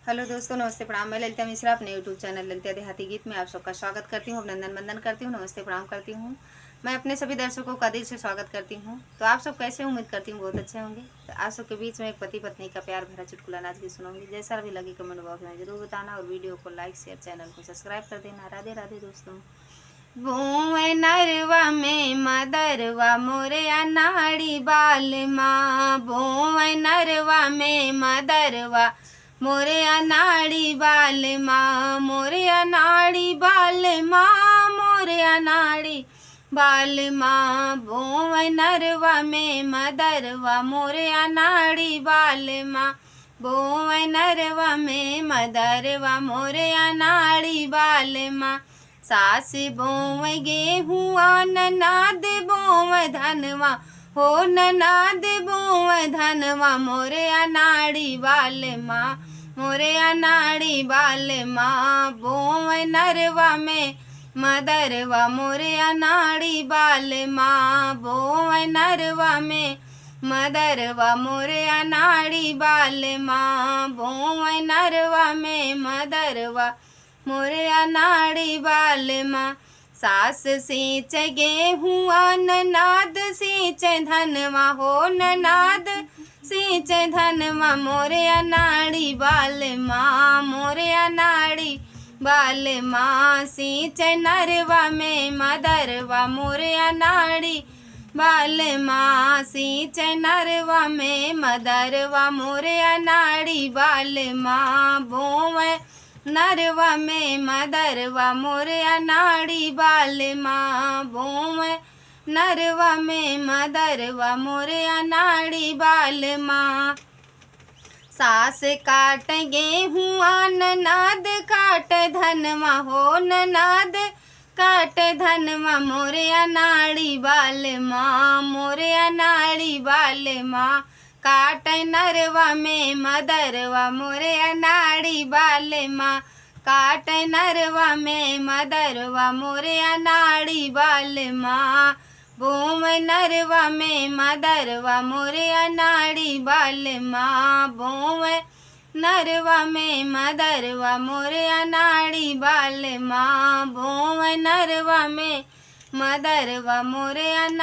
Hello दोस्तों, नमस्ते प्रणाम। मैं ललिता मिश्रा अपने यूट्यूब चैनल ललिता देहाती गीत में आप सबका स्वागत करती हूँ, अभिनंदन वंदन करती हूँ, नमस्ते प्रणाम करती हूँ। मैं अपने सभी दर्शकों का दिल से स्वागत करती हूँ। तो आप सब कैसे, उम्मीद करती हूँ बहुत अच्छे होंगे। तो आप सबके बीच में एक पति पत्नी का प्यार भरा चुटकुला नाच भी सुनाऊंगी। जैसा भी लगे कमेंट बॉक्स में जरूर बताना और वीडियो को लाइक शेयर, चैनल को सब्सक्राइब कर देना। राधे राधे दोस्तों। बोए नरवा में मदरवा मोरे अनाड़ी बाल माँ, बोए नरवा में मदरवा मोरे अनाड़ी बाल माँ, मोरे अनाड़ी बाल माँ, मोरे अनाड़ी बाल माँ। बोए नरवा में मदरवा मोरे अनाड़ी बाल माँ, बोए नरवा में मदरवा मोरे अनाड़ी बाल माँ। सास बोव गेहुआ ननाद बोव धनवा, हो ननाद बोव धनवा मोरे अनाड़ी बाल माँ, मोरे अनाड़ी बाल माँ। बोव नरवा में मदरवा मोरे अनाड़ी बाल माँ, बोव नरवा में मदरवा मोरे अनाड़ी बाल माँ, बोव नरवा में मदरवा मोरे अनाड़ी बाल माँ। सास सींच गेहुआ ननाद सींच धनवा, हो ननाद सींच धनवा मोरे अनाड़ी बाल माँ, मोरे अनाड़ी बाल माँ। सींच नरवा में मदरवा मोरे अनाड़ी बाल माँ, सींच नरवा में मदरवा मोरे अनाड़ी बाल माँ। बोवे नरवा में मदरवा मोरे अनाड़ी बाल माँ, बोवे नरवा में मदरवा मोरे अनाड़ी बाल माँ। सास काट गेहुआ ननाद काट धनवा, हो ननाद काट धनवा मोरे अनाड़ी बाल माँ, मोरे अनाड़ी बाल माँ। काट नरवा में मदरवा मोरे अनाड़ी बाल माँ, काट नरवा में मदरवा मोरे अनाड़ी बाल माँ। बोम नरवा में मदरवा मोरे अनाड़ी बाल माँ, बोम नरवा में मदरवा मोरे अनाड़ी बाल माँ, बोम नरवा में मदरवा मोरे अनाड़ी